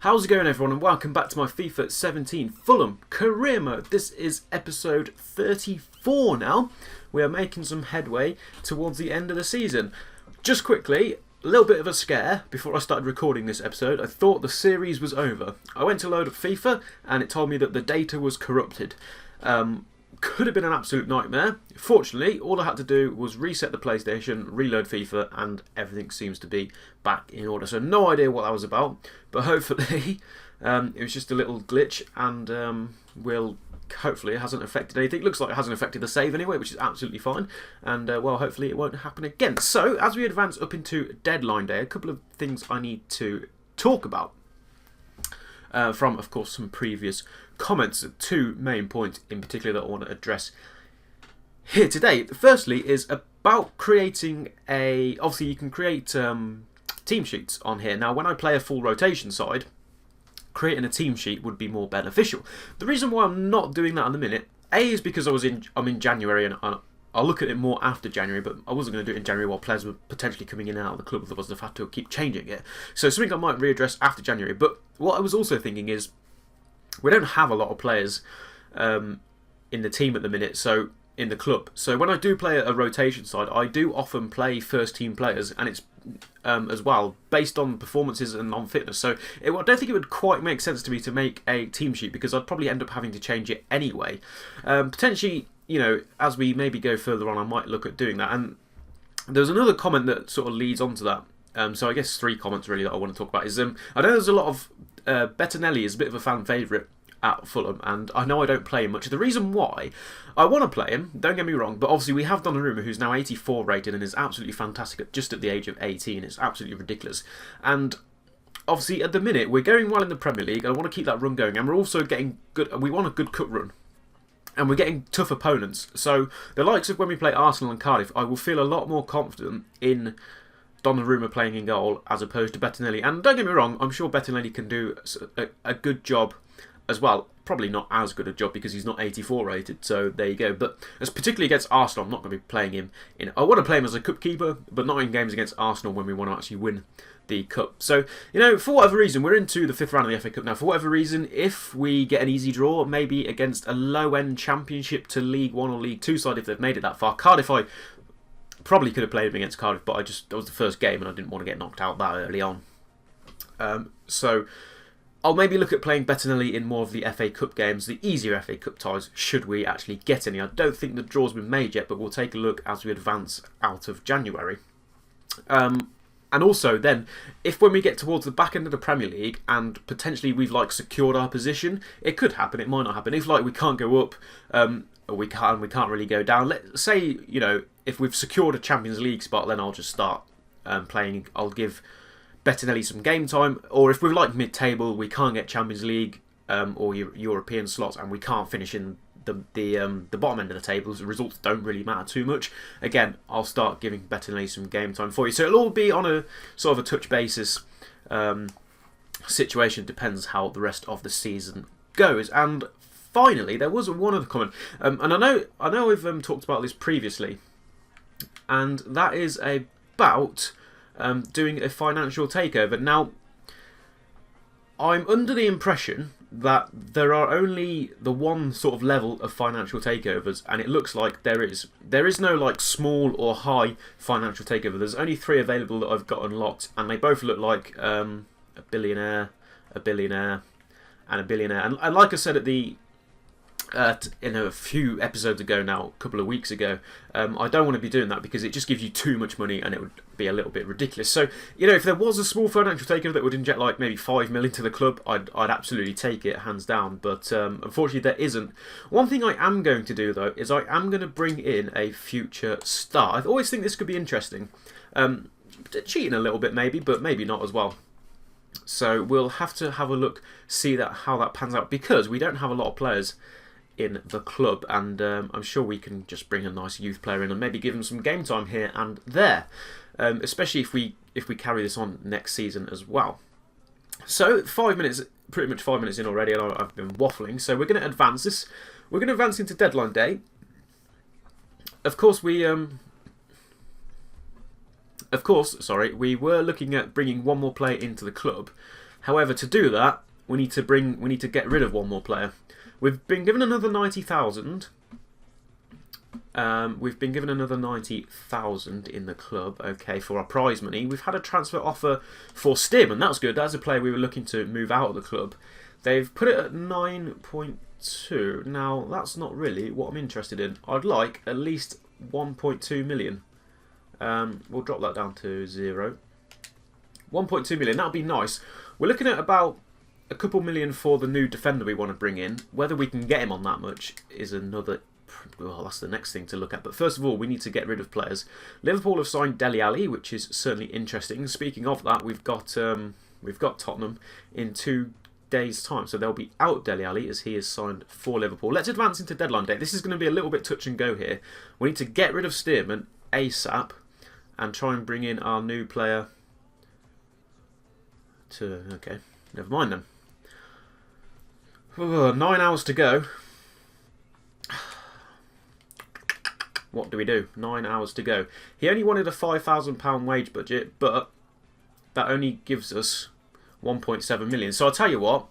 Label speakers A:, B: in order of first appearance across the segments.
A: How's it going, everyone, and welcome back to my FIFA 17 Fulham career mode. This is episode 34 now. We are making some headway towards the end of the season. Just quickly, a little bit of a scare before I started recording this episode. I thought the series was over. I went to load up FIFA and it told me that the data was corrupted. Could have been an absolute nightmare. Fortunately, all I had to do was reset the PlayStation, reload FIFA, and everything seems to be back in order. So no idea what that was about, but hopefully it was just a little glitch, and hopefully it hasn't affected anything. Looks like it hasn't affected the save anyway, which is absolutely fine, and well, hopefully it won't happen again. So as we advance up into deadline day, a couple of things I need to talk about. From, of course, some previous comments. Two main points in particular that I want to address here today. Firstly is about creating a... Obviously, you can create team sheets on here. Now, when I play a full rotation side, creating a team sheet would be more beneficial. The reason why I'm not doing that in the minute, A, is because I'm in January, and I'll look at it more after January, but I wasn't going to do it in January while players were potentially coming in and out of the club, otherwise I've had to keep changing it. So something I might readdress after January. But what I was also thinking is, we don't have a lot of players in the team at the minute, so in the club. So when I do play a rotation side, I do often play first team players, and it's as well based on performances and on fitness. So I don't think it would quite make sense to me to make a team sheet, because I'd probably end up having to change it anyway. Potentially, you know, as we maybe go further on, I might look at doing that. And there's another comment that sort of leads on to that. So I guess three comments really that I want to talk about is I know there's a lot of Bettinelli is a bit of a fan favourite at Fulham, and I know I don't play him much. The reason why I want to play him, don't get me wrong, but obviously we have Donnarumma, who's now 84 rated and is absolutely fantastic just at the age of 18. It's absolutely ridiculous. And obviously at the minute we're going well in the Premier League, and I want to keep that run going, and we're also getting good. We want a good cup run, and we're getting tough opponents. So the likes of when we play Arsenal and Cardiff, I will feel a lot more confident in Donnarumma playing in goal as opposed to Bettinelli. And don't get me wrong, I'm sure Bettinelli can do a good job as well. Probably not as good a job because he's not 84 rated, so there you go. But as particularly against Arsenal, I'm not going to be playing him in. I want to play him as a cup keeper, but not in games against Arsenal when we want to actually win the cup. So, you know, for whatever reason, we're into the 5th round of the FA Cup now. For whatever reason, if we get an easy draw, maybe against a low-end Championship to League 1 or League 2 side, if they've made it that far. Cardiff, I probably could have played him against Cardiff, but that was the first game and I didn't want to get knocked out that early on. So I'll maybe look at playing Bettinelli in more of the FA Cup games, the easier FA Cup ties, should we actually get any. I don't think the draw's been made yet, but we'll take a look as we advance out of January. And also then, if when we get towards the back end of the Premier League and potentially we've secured our position, it could happen, it might not happen. If we can't go up, or we can't really go down. Let's say, you know, if we've secured a Champions League spot, then I'll just start playing. I'll give Bettinelli some game time. Or if we're mid-table, we can't get Champions League or European slots, and we can't finish in the bottom end of the table, the results don't really matter too much. Again, I'll start giving Bettinelli some game time for you. So it'll all be on a sort of a touch basis situation. Depends how the rest of the season goes. And finally, there was one other comment, and I know we've talked about this previously, and that is about doing a financial takeover. Now, I'm under the impression that there are only the one sort of level of financial takeovers, and it looks like there is no small or high financial takeover. There's only 3 available that I've got unlocked, and they both look like a billionaire, and a billionaire. And like I said at the in a few episodes ago now, a couple of weeks ago, I don't want to be doing that because it just gives you too much money and it would be a little bit ridiculous. So, you know, if there was a small financial takeover that would inject maybe 5 million to the club, I'd absolutely take it, hands down. But unfortunately there isn't. One thing I am going to do though is I am going to bring in a future star. I always think this could be interesting. Cheating a little bit maybe, but maybe not as well. So we'll have to have a look, see how that pans out, because we don't have a lot of players in the club, and I'm sure we can just bring a nice youth player in and maybe give him some game time here and there, especially if we carry this on next season as well. So 5 minutes, pretty much 5 minutes in already, and I've been waffling. So we're going to advance this. We're going to advance into deadline day. Of course, we we were looking at bringing one more player into the club. However, to do that, we need to get rid of one more player. We've been given another 90,000. We've been given another 90,000 in the club, okay, for our prize money. We've had a transfer offer for Stearman. That was good. That's a player we were looking to move out of the club. They've put it at 9.2. Now, that's not really what I'm interested in. I'd like at least 1.2 million. We'll drop that down to 0. 1.2 million, that would be nice. We're looking at about a couple million for the new defender we want to bring in. Whether we can get him on that much is another... Well, that's the next thing to look at. But first of all, we need to get rid of players. Liverpool have signed Dele Alli, which is certainly interesting. Speaking of that, we've got Tottenham in 2 days' time, so they'll be out Dele Alli as he is signed for Liverpool. Let's advance into deadline day. This is going to be a little bit touch and go here. We need to get rid of Stearman ASAP and try and bring in our new player. Okay, never mind then. 9 hours to go. What do we do? 9 hours to go. He only wanted a £5,000 wage budget, but that only gives us 1.7 million. So I'll tell you what,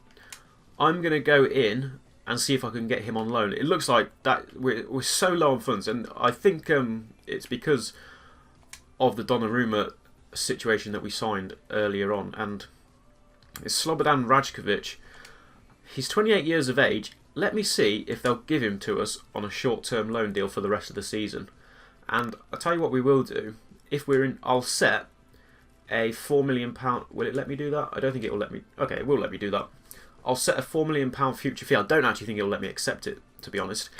A: I'm going to go in and see if I can get him on loan. It looks like that we're so low on funds, and I think it's because of the Donnarumma situation that we signed earlier on. And it's Slobodan Rajkovic. He's 28 years of age. Let me see if they'll give him to us on a short-term loan deal for the rest of the season. And I'll tell you what we will do. If we're in, I'll set a £4 million... Will it let me do that? I don't think it will let me... Okay, it will let me do that. I'll set a £4 million future fee. I don't actually think it will let me accept it, to be honest.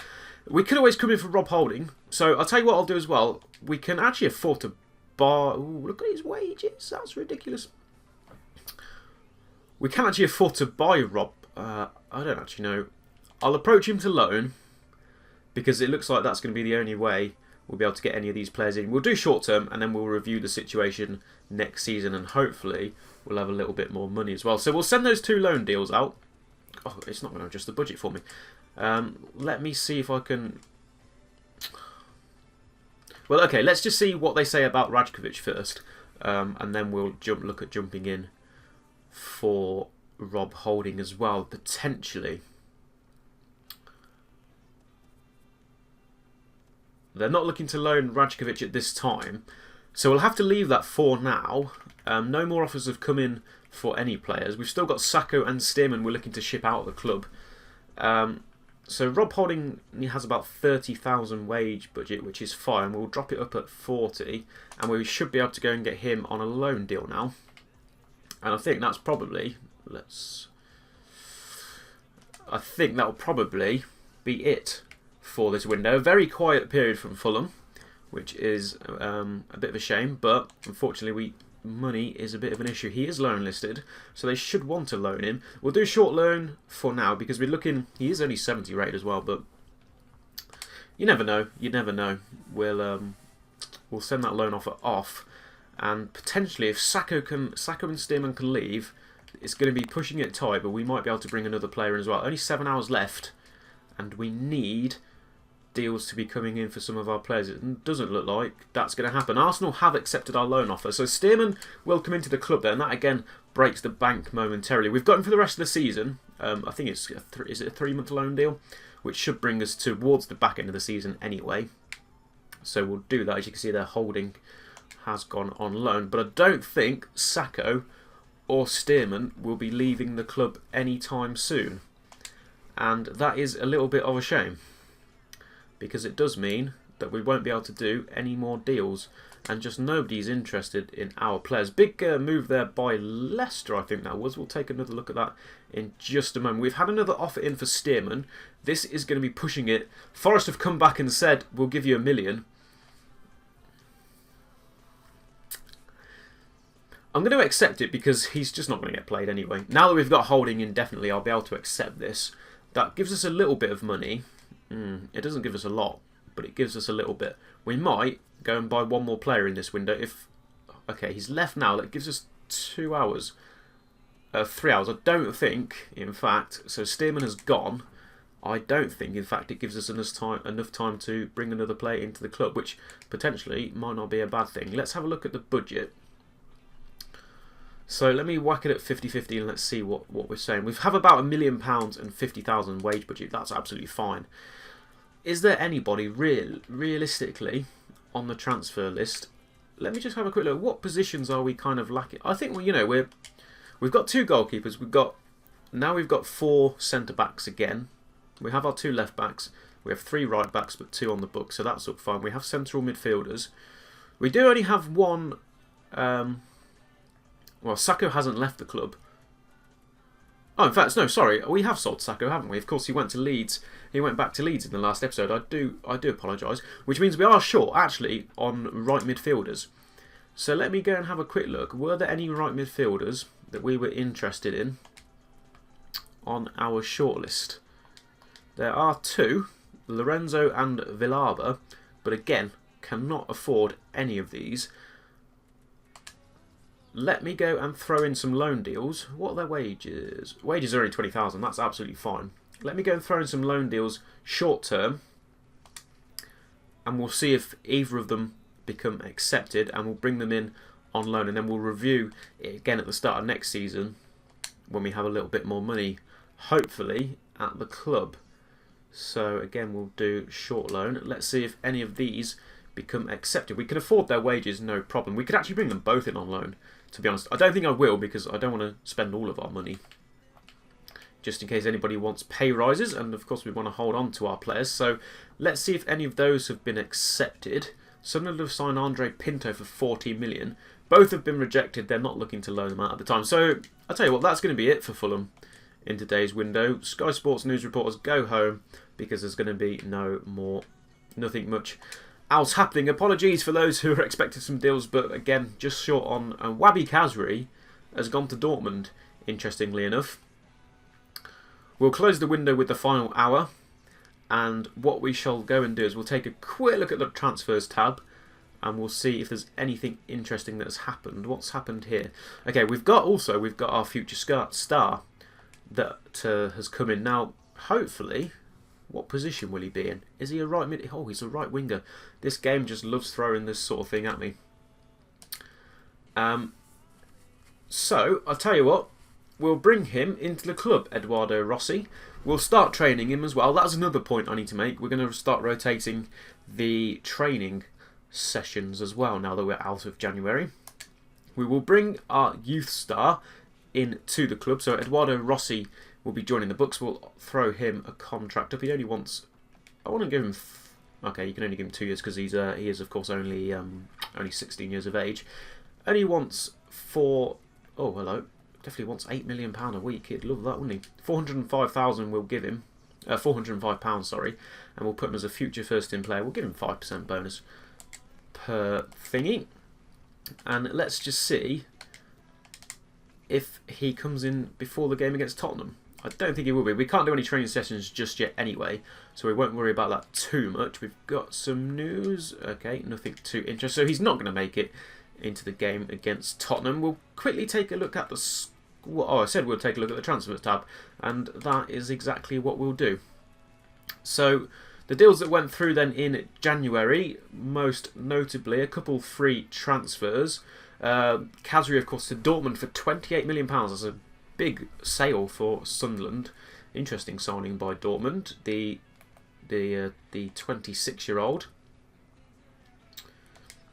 A: We could always come in for Rob Holding. So I'll tell you what I'll do as well. We can actually afford to buy... Ooh, look at his wages. That's ridiculous. We can actually afford to buy Rob. I don't actually know. I'll approach him to loan because it looks like that's going to be the only way we'll be able to get any of these players in. We'll do short term and then we'll review the situation next season, and hopefully we'll have a little bit more money as well. So we'll send those 2 loan deals out. Oh, it's not going to adjust the budget for me. Let me see if I can... Well, okay, let's just see what they say about Rajkovic first, and then we'll look at jumping in for Rob Holding as well, potentially. They're not looking to loan Rajkovic at this time, so we'll have to leave that for now. No more offers have come in for any players. We've still got Sacco and Stearman we're looking to ship out of the club. So Rob Holding, he has about 30,000 wage budget, which is fine. We'll drop it up at 40, and we should be able to go and get him on a loan deal now. And I think that's probably... I think that'll probably be it for this window. A very quiet period from Fulham, which is a bit of a shame, but unfortunately money is a bit of an issue. He is loan listed, so they should want to loan him. We'll do short loan for now because we're looking... He is only 70 rated as well, but you never know. You never know. We'll send that loan offer off, and potentially if Sacco and Stearman can leave, it's going to be pushing it tight, but we might be able to bring another player in as well. Only 7 hours left, and we need deals to be coming in for some of our players. It doesn't look like that's going to happen. Arsenal have accepted our loan offer, so Stearman will come into the club there, and that again breaks the bank momentarily. We've got him for the rest of the season. I think it's is it a 3-month loan deal, which should bring us towards the back end of the season anyway. So we'll do that. As you can see, their Holding has gone on loan, but I don't think Sacco or Stearman will be leaving the club anytime soon, and that is a little bit of a shame, because it does mean that we won't be able to do any more deals, and just nobody's interested in our players. Big move there by Leicester, I think that was. We'll take another look at that in just a moment. We've had another offer in for Stearman. This is going to be pushing it. Forest have come back and said, we'll give you £1 million. I'm going to accept it because he's just not going to get played anyway. Now that we've got Holding indefinitely, I'll be able to accept this. That gives us a little bit of money. It doesn't give us a lot, but it gives us a little bit. We might go and buy one more player in this window. If okay, he's left now. That gives us 2 hours, 3 hours. I don't think, in fact. So Stearman has gone. I don't think, in fact, it gives us enough time to bring another player into the club, which potentially might not be a bad thing. Let's have a look at the budget. So let me whack it at 50-50 and let's see what we're saying. We have about £1 million and 50,000 wage budget. That's absolutely fine. Is there anybody realistically on the transfer list? Let me just have a quick look. What positions are we kind of lacking? I think we've got 2 goalkeepers. We've got 4 centre backs again. We have our 2 left backs. We have 3 right backs, but 2 on the book, so that's up fine. We have central midfielders. We do only have one. Well, Sacco hasn't left the club. Oh, in fact, no, sorry. We have sold Sacco, haven't we? Of course, he went to Leeds. He went back to Leeds in the last episode. I do apologise. Which means we are short, actually, on right midfielders. So let me go and have a quick look. Were there any right midfielders that we were interested in on our shortlist? There are 2, Lorenzo and Villalba, but again, cannot afford any of these. Let me go and throw in some loan deals. What are their wages? Wages are only 20,000. That's absolutely fine. Let me go and throw in some loan deals short term, and we'll see if either of them become accepted, and we'll bring them in on loan, and then we'll review it again at the start of next season when we have a little bit more money, hopefully, at the club. So again, we'll do short loan. Let's see if any of these become accepted. We can afford their wages, no problem. We could actually bring them both in on loan, to be honest. I don't think I will, because I don't want to spend all of our money, just in case anybody wants pay rises, and of course we want to hold on to our players. So let's see if any of those have been accepted. Sunderland have signed Andre Pinto for 40 million. Both have been rejected. They're not looking to loan them out at the time. So I'll tell you what, that's going to be it for Fulham in today's window. Sky Sports news reporters, go home, because there's going to be nothing much else happening. Apologies for those who are expecting some deals, but again, just short on. Wabi Kazri has gone to Dortmund, interestingly enough. We'll close the window with the final hour, and what we shall go and do is we'll take a quick look at the transfers tab, and we'll see if there's anything interesting that's happened. What's happened here? Okay, we've got our future star that has come in now. Hopefully, what position will he be in? Is he a right mid? Oh, he's a right winger. This game just loves throwing this sort of thing at me. So I'll tell you what. We'll bring him into the club, Eduardo Rossi. We'll start training him as well. That's another point I need to make. We're going to start rotating the training sessions as well now that we're out of January. We will bring our youth star into the club. So Eduardo Rossi will be joining the books. We'll throw him a contract up. He only wants... I want to give him... Okay, you can only give him 2 years because he is, of course, only 16 years of age. Only wants 4... Oh, hello. Definitely wants £8 million a week. He'd love that, wouldn't he? 405,000 we'll give him. £405, sorry. And we'll put him as a future first-team player. We'll give him 5% bonus per thingy. And let's just see if he comes in before the game against Tottenham. I don't think he will be. We can't do any training sessions just yet anyway, so we won't worry about that too much. We've got some news. Okay, nothing too interesting. So he's not going to make it into the game against Tottenham. We'll quickly take a look at the... Oh, I said we'll take a look at the transfers tab, and that is exactly what we'll do. So the deals that went through then in January, most notably a couple free transfers. Kazri, of course, to Dortmund for £28 million. That's a big sale for Sunderland. Interesting signing by Dortmund. The 26-year-old.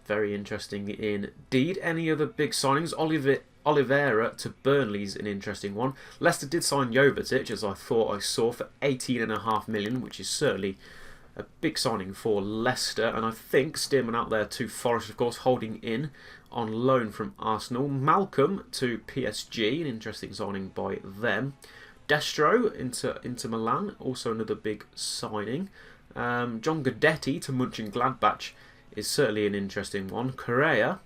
A: Very interesting indeed. Any other big signings? Oliveira to Burnley's an interesting one. Leicester did sign Jovetic, as I thought I saw, for £18.5 million, which is certainly a big signing for Leicester. And I think Stearman out there to Forest, of course, holding in on loan from Arsenal. Malcolm to PSG, an interesting signing by them. Destro into Milan, also another big signing. John Guidetti to Mönchengladbach is certainly an interesting one. Correa,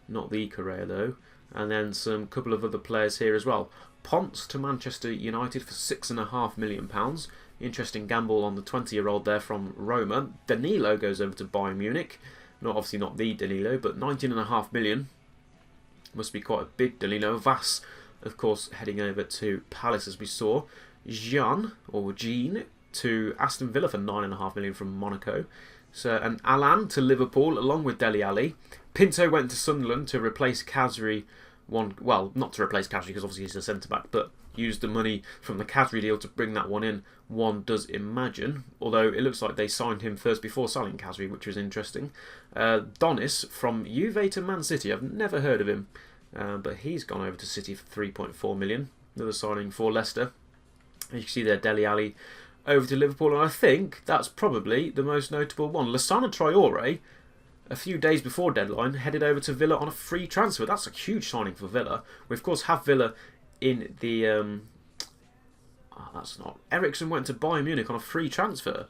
A: not the Correa though. And then some couple of other players here as well. Ponce to Manchester United for £6.5 million. Interesting gamble on the 20-year-old there from Roma. Danilo goes over to Bayern Munich. Obviously not the Danilo, but £19.5 million. Must be quite a big Danilo. Vass, of course, heading over to Palace as we saw. Jean to Aston Villa for £9.5 million from Monaco. So, and Alan to Liverpool along with Dele Alli. Pinto went to Sunderland to replace Kazri one, well, not to replace Khazri because obviously he's a centre-back, but use the money from the Khazri deal to bring that one in, one does imagine. Although it looks like they signed him first before selling Khazri, which was interesting. Donis from Juve to Man City. I've never heard of him, but he's gone over to City for 3.4 million. Another signing for Leicester. You can see there Dele Alli over to Liverpool, and I think that's probably the most notable one. Lassana Traore, a few days before deadline, headed over to Villa on a free transfer. That's a huge signing for Villa. We of course have Villa in the... that's not... Eriksen went to Bayern Munich on a free transfer.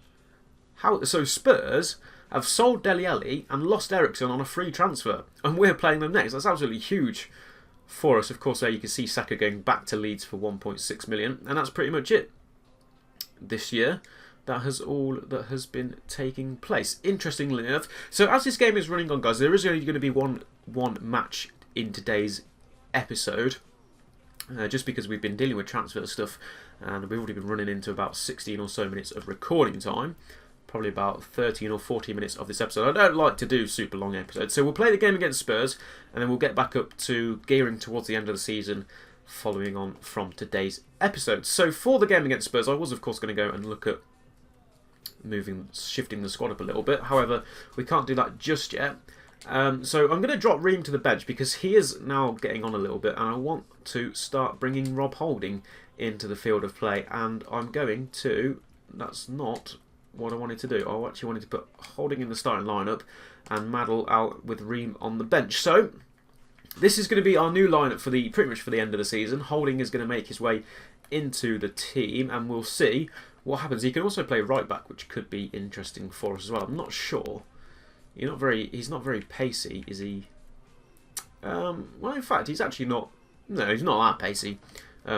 A: How? So Spurs have sold Dele Alli and lost Eriksen on a free transfer, and we're playing them next. That's absolutely huge for us. Of course, there you can see Saka going back to Leeds for 1.6 million, and that's pretty much it this year. That has all that has been taking place. Interestingly enough, so as this game is running on, guys, there is only going to be one match in today's episode, just because we've been dealing with transfer stuff, and we've already been running into about 16 or so minutes of recording time. Probably about 13 or 14 minutes of this episode. I don't like to do super long episodes, so we'll play the game against Spurs, and then we'll get back up to gearing towards the end of the season, following on from today's episode. So for the game against Spurs, I was of course going to go and look at shifting the squad up a little bit. However, we can't do that just yet. So I'm going to drop Ream to the bench because he is now getting on a little bit, and I want to start bringing Rob Holding into the field of play. And I'm going to... That's not what I wanted to do. I actually wanted to put Holding in the starting lineup and Maddle out with Ream on the bench. So this is going to be our new lineup for pretty much for the end of the season. Holding is going to make his way into the team, and we'll see what happens. He can also play right back, which could be interesting for us as well. I'm not sure. He's not very pacey, is he? Well, in fact, he's actually not. No, he's not that pacey.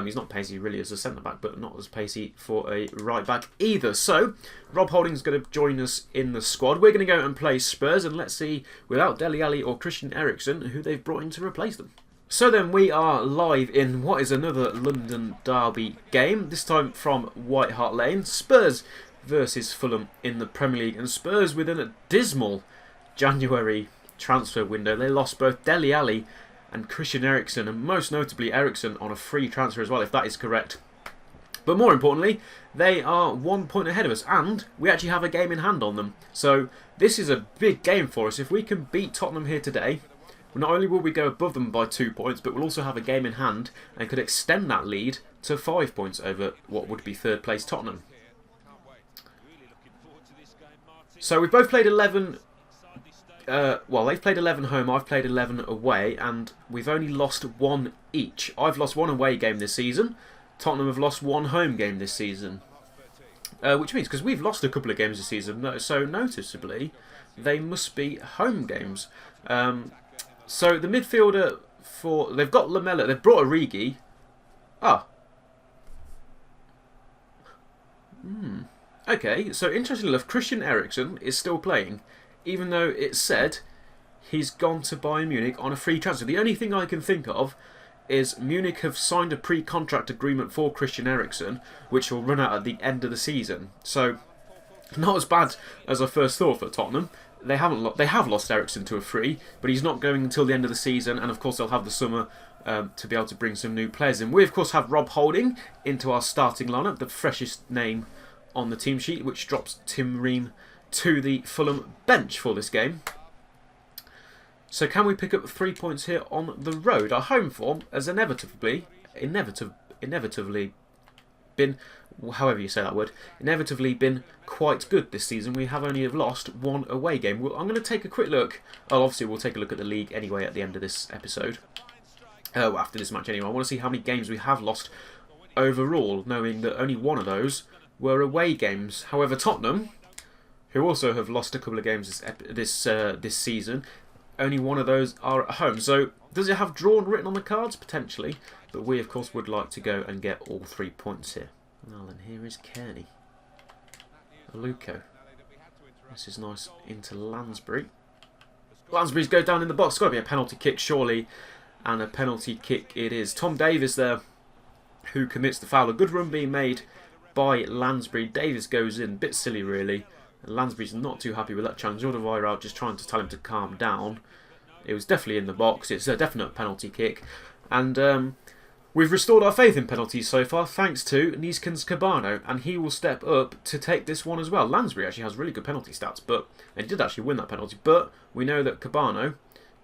A: He's not pacey really as a centre back, but not as pacey for a right back either. So Rob Holding's going to join us in the squad. We're going to go and play Spurs, and let's see, without Dele Alli or Christian Eriksen, who they've brought in to replace them. So then we are live in what is another London derby game, this time from White Hart Lane. Spurs versus Fulham in the Premier League, and Spurs within a dismal January transfer window. They lost both Dele Alli and Christian Eriksen, and most notably Eriksen on a free transfer as well, if that is correct. But more importantly, they are 1 point ahead of us, and we actually have a game in hand on them. So this is a big game for us. If we can beat Tottenham here today, not only will we go above them by 2 points, but we'll also have a game in hand and could extend that lead to 5 points over what would be third place Tottenham. So we've both played 11... well, they've played 11 home, I've played 11 away, and we've only lost 1 each. I've lost 1 away game this season. Tottenham have lost 1 home game this season. Which means, because we've lost a couple of games this season, so noticeably, they must be home games. So the midfielder for... They've got Lamella, they've brought Origi. Okay, so interestingly enough, Christian Eriksen is still playing, even though it said he's gone to Bayern Munich on a free transfer. The only thing I can think of is Munich have signed a pre-contract agreement for Christian Eriksen, which will run out at the end of the season. So, not as bad as I first thought for Tottenham. They have lost Eriksen to a free, but he's not going until the end of the season, and of course they'll have the summer to be able to bring some new players in. We of course have Rob Holding into our starting lineup, the freshest name on the team sheet, which drops Tim Ream to the Fulham bench for this game. So can we pick up 3 points here on the road? Our home form has inevitably been, however you say that word, inevitably been quite good this season. We have only lost 1 away game. I'm going to take a quick look. Oh, obviously we'll take a look at the league anyway at the end of this episode. After this match anyway. I want to see how many games we have lost overall, knowing that only 1 of those were away games. However, Tottenham, who also have lost a couple of games this season, only 1 of those are at home. So does it have drawn written on the cards? Potentially. But we, of course, would like to go and get all 3 points here. Well, then here is Kearney. Aluko. This is nice into Lansbury. Lansbury's go down in the box. It's got to be a penalty kick, surely. And a penalty kick it is. Tom Davies there, who commits the foul. A good run being made by Lansbury. Davies goes in. Bit silly, really. Lansbury's not too happy with that challenge. Alderweireld just trying to tell him to calm down. It was definitely in the box. It's a definite penalty kick. And we've restored our faith in penalties so far, thanks to Niskans Cabano, and he will step up to take this one as well. Lansbury actually has really good penalty stats, but and he did actually win that penalty, but we know that Cabano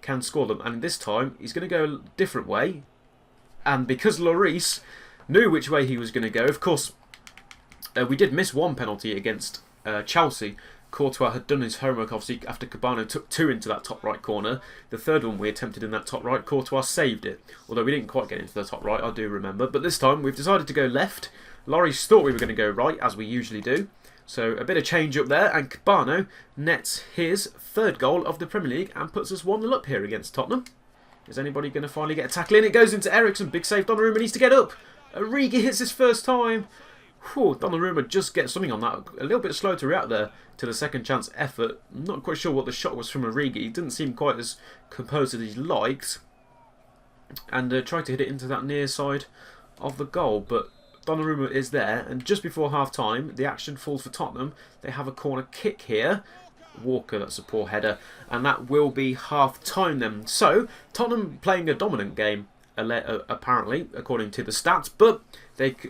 A: can score them, and this time he's going to go a different way, and because Lloris knew which way he was going to go, of course, we did miss one penalty against Chelsea. Courtois had done his homework, obviously, after Cabano took two into that top right corner. The third one we attempted in that top right, Courtois saved it. Although we didn't quite get into the top right, I do remember. But this time we've decided to go left. Lloris thought we were going to go right, as we usually do. So a bit of change up there, and Cabano nets his third goal of the Premier League and puts us 1-0 up here against Tottenham. Is anybody going to finally get a tackle in? It goes into Ericsson. Big save. Donnarumma needs to get up. Origi hits his first time. Whew, Donnarumma just gets something on that. A little bit slow to react there to the second chance effort. I'm not quite sure what the shot was from Origi. He didn't seem quite as composed as he liked. And tried to hit it into that near side of the goal. But Donnarumma is there. And just before half time, the action falls for Tottenham. They have a corner kick here. Walker, that's a poor header. And that will be half time then. So, Tottenham playing a dominant game, apparently, according to the stats. But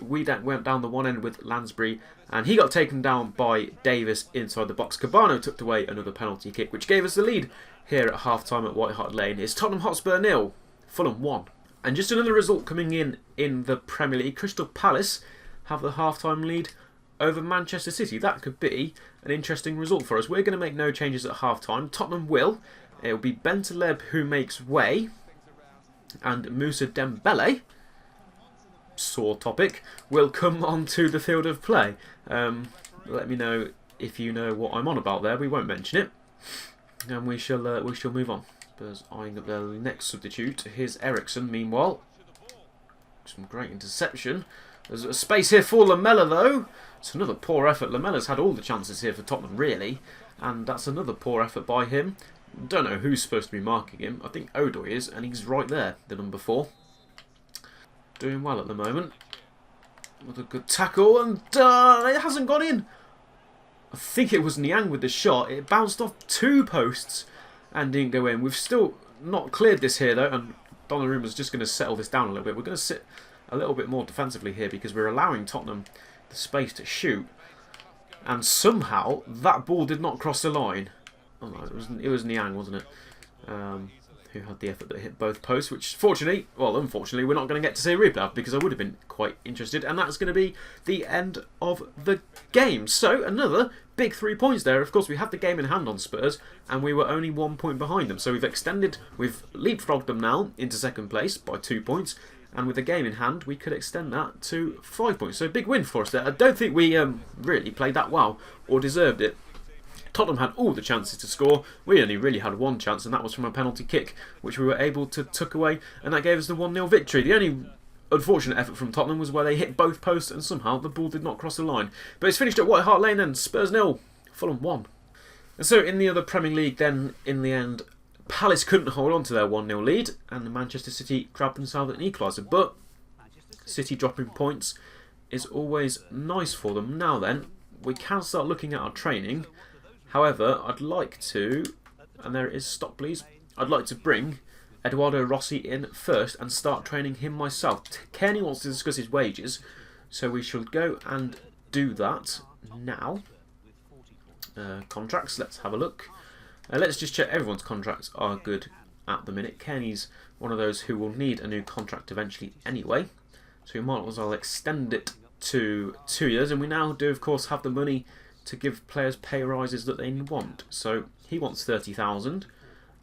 A: we went down the one end with Lansbury, and he got taken down by Davis inside the box. Cabano tucked away another penalty kick, which gave us the lead here at half-time at White Hart Lane. It's Tottenham Hotspur 0, Fulham 1. And just another result coming in the Premier League. Crystal Palace have the half-time lead over Manchester City. That could be an interesting result for us. We're going to make no changes at half-time. Tottenham will. It will be Bentaleb who makes way, and Moussa Dembele, sore topic, will come onto the field of play. Let me know if you know what I'm on about there. We won't mention it, and we shall move on. Spurs eyeing up their next substitute. Here's Ericsson. Meanwhile, some great interception. There's a space here for Lamela though. It's another poor effort. Lamela's had all the chances here for Tottenham really, and that's another poor effort by him. Don't know who's supposed to be marking him. I think Odoi is, and he's right there, the number 4. Doing well at the moment. With a good tackle, and it hasn't gone in. I think it was Niang with the shot. It bounced off 2 posts and didn't go in. We've still not cleared this here, though, and Donnarumma's just going to settle this down a little bit. We're going to sit a little bit more defensively here because we're allowing Tottenham the space to shoot. And somehow, that ball did not cross the line. Oh no, it was Niang, wasn't it? Who had the effort that hit both posts, which unfortunately, we're not going to get to see a replay of because I would have been quite interested. And that's going to be the end of the game. So, another big 3 points there. Of course, we had the game in hand on Spurs, and we were only 1 point behind them. So we've leapfrogged them now into second place by 2 points. And with the game in hand, we could extend that to 5 points. So, a big win for us there. I don't think we really played that well or deserved it. Tottenham had all the chances to score. We only really had one chance, and that was from a penalty kick, which we were able to tuck away, and that gave us the 1-0 victory. The only unfortunate effort from Tottenham was where they hit both posts, and somehow the ball did not cross the line. But it's finished at White Hart Lane then. Spurs 0, Fulham 1. And so in the other Premier League then, in the end, Palace couldn't hold on to their 1-0 lead, and Manchester City grabbed themselves an equaliser. But City dropping points is always nice for them. Now then, we can start looking at our training. However, I'd like to, and there it is, stop please, I'd like to bring Eduardo Rossi in first and start training him myself. Kenny wants to discuss his wages, so we shall go and do that now. Contracts, let's have a look. Let's just check everyone's contracts are good at the minute. Kenny's one of those who will need a new contract eventually anyway, so we might as well extend it to 2 years, and we now do of course have the money to give players pay rises that they want. So he wants 30,000,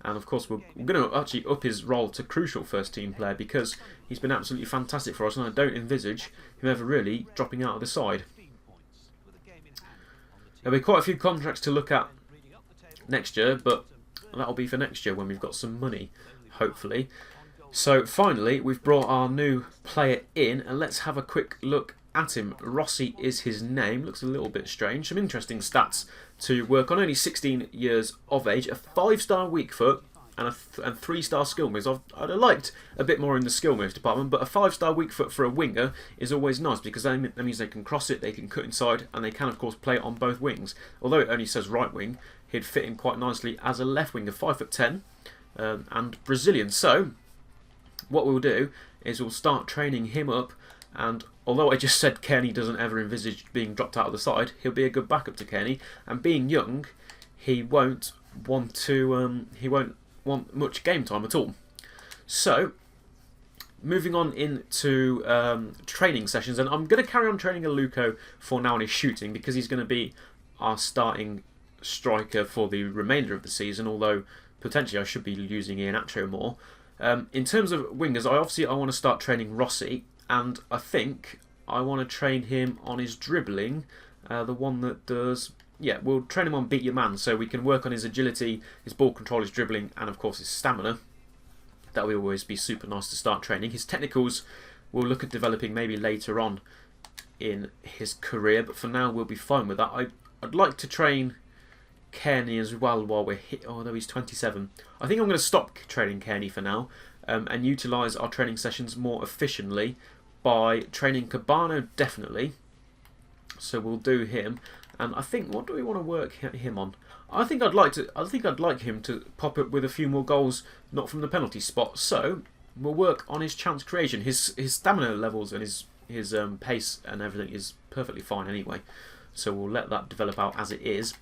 A: and of course we're going to actually up his role to crucial first team player because he's been absolutely fantastic for us, and I don't envisage him ever really dropping out of the side. There'll be quite a few contracts to look at next year, but that'll be for next year when we've got some money, hopefully. So finally we've brought our new player in, and let's have a quick look at him. Rossi is his name. Looks a little bit strange. Some interesting stats to work on. Only 16 years of age. A 5-star weak foot and 3-star skill moves. I'd have liked a bit more in the skill moves department, but a 5-star weak foot for a winger is always nice because that means they can cross it, they can cut inside, and they can of course play on both wings. Although it only says right wing, he'd fit in quite nicely as a left winger. 5'10", and Brazilian. So what we'll do is we'll start training him up, and although I just said Kenny doesn't ever envisage being dropped out of the side, he'll be a good backup to Kenny, and being young, he won't want much game time at all. So, moving on into training sessions, and I'm going to carry on training Aluko for now on his shooting, because he's going to be our starting striker for the remainder of the season, although potentially I should be using Iheanacho more. In terms of wingers, I want to start training Rossi, and I think I want to train him on his dribbling, the one that does... Yeah, we'll train him on beat your man, so we can work on his agility, his ball control, his dribbling, and of course his stamina. That will always be super nice to start training. His technicals we'll look at developing maybe later on in his career, but for now we'll be fine with that. I'd like to train Kearney as well while we're hit. Although he's 27, I think I'm going to stop training Kearney for now, and utilise our training sessions more efficiently by training Cabano definitely. So we'll do him, and I think, what do we want to work him on? I think I'd like him to pop up with a few more goals, not from the penalty spot. So we'll work on his chance creation. His stamina levels and his pace and everything is perfectly fine anyway. So we'll let that develop out as it is.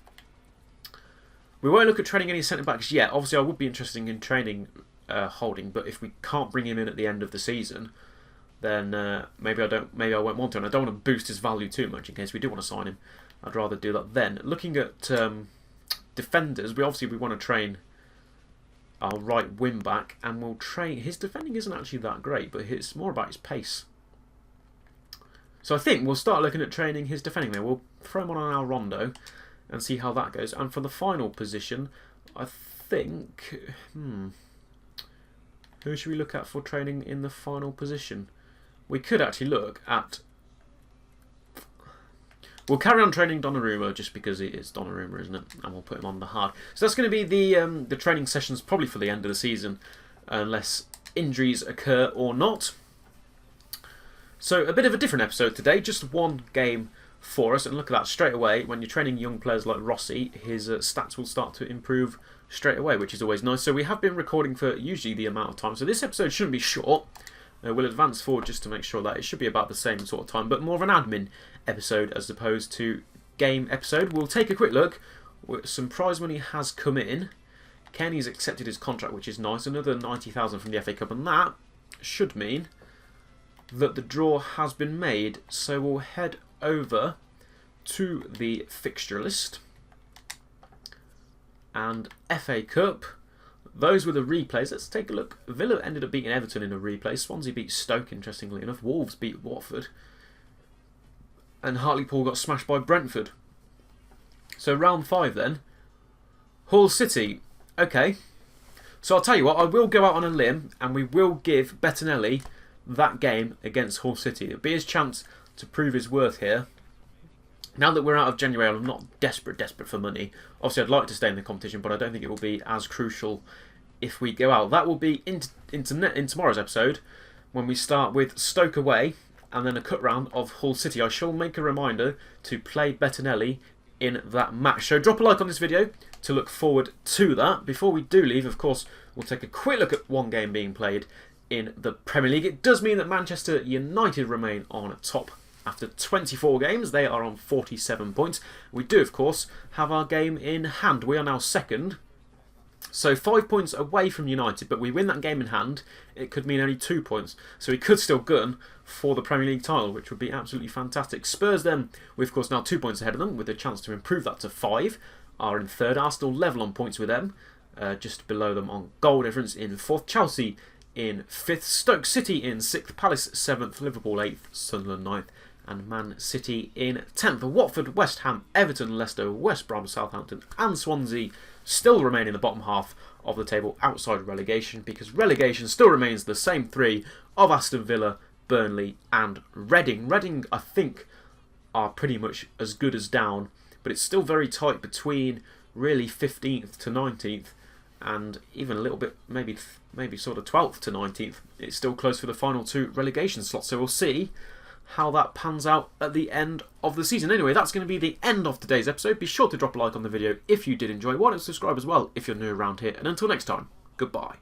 A: We won't look at training any centre backs yet. Obviously, I would be interested in training Holding, but if we can't bring him in at the end of the season, then maybe I won't want to, and I don't want to boost his value too much in case we do want to sign him. I'd rather do that then. Looking at defenders, we want to train our right wing back, and we'll train... His defending isn't actually that great, but it's more about his pace. So I think we'll start looking at training his defending there. We'll throw him on our Rondo and see how that goes. And for the final position, I think... Who should we look at for training in the final position? We could actually look at... We'll carry on training Donnarumma just because it is Donnarumma, isn't it? And we'll put him on the hard. So that's going to be the training sessions probably for the end of the season, unless injuries occur or not. So a bit of a different episode today, just one game for us. And look at that, straight away, when you're training young players like Rossi, his stats will start to improve straight away, which is always nice. So we have been recording for usually the amount of time. So this episode shouldn't be short. We'll advance forward just to make sure that it should be about the same sort of time, but more of an admin episode as opposed to game episode. We'll take a quick look. Some prize money has come in. Kenny's accepted his contract, which is nice. Another 90,000 from the FA Cup, and that should mean that the draw has been made. So we'll head over to the fixture list. And FA Cup. Those were the replays. Let's take a look. Villa ended up beating Everton in a replay. Swansea beat Stoke, interestingly enough. Wolves beat Watford. And Hartlepool got smashed by Brentford. So round 5 then. Hull City. Okay. So I'll tell you what, I will go out on a limb and we will give Bettinelli that game against Hull City. It'll be his chance to prove his worth here. Now that we're out of January, I'm not desperate for money. Obviously, I'd like to stay in the competition, but I don't think it will be as crucial if we go out. That will be in tomorrow's episode, when we start with Stoke away, and then a cut round of Hull City. I shall make a reminder to play Bettinelli in that match. So drop a like on this video to look forward to that. Before we do leave, of course, we'll take a quick look at one game being played in the Premier League. It does mean that Manchester United remain on top. After 24 games, they are on 47 points. We do, of course, have our game in hand. We are now second. So 5 points away from United, but we win that game in hand, it could mean only 2 points. So we could still gun for the Premier League title, which would be absolutely fantastic. Spurs then, we of course now 2 points ahead of them, with a chance to improve that to 5. Are in third. Arsenal level on points with them, just below them on goal difference in fourth. Chelsea in fifth. Stoke City in sixth. Palace 7th. Liverpool 8th. Sunderland 9th. And Man City in 10th. Watford, West Ham, Everton, Leicester, West Brom, Southampton and Swansea still remain in the bottom half of the table outside relegation, because relegation still remains the same 3 of Aston Villa, Burnley and Reading. Reading, I think, are pretty much as good as down, but it's still very tight between really 15th to 19th and even a little bit, maybe sort of 12th to 19th. It's still close for the final 2 relegation slots, so we'll see how that pans out at the end of the season. Anyway, that's going to be the end of today's episode. Be sure to drop a like on the video if you did enjoy. Why don't subscribe as well if you're new around here. And until next time, goodbye.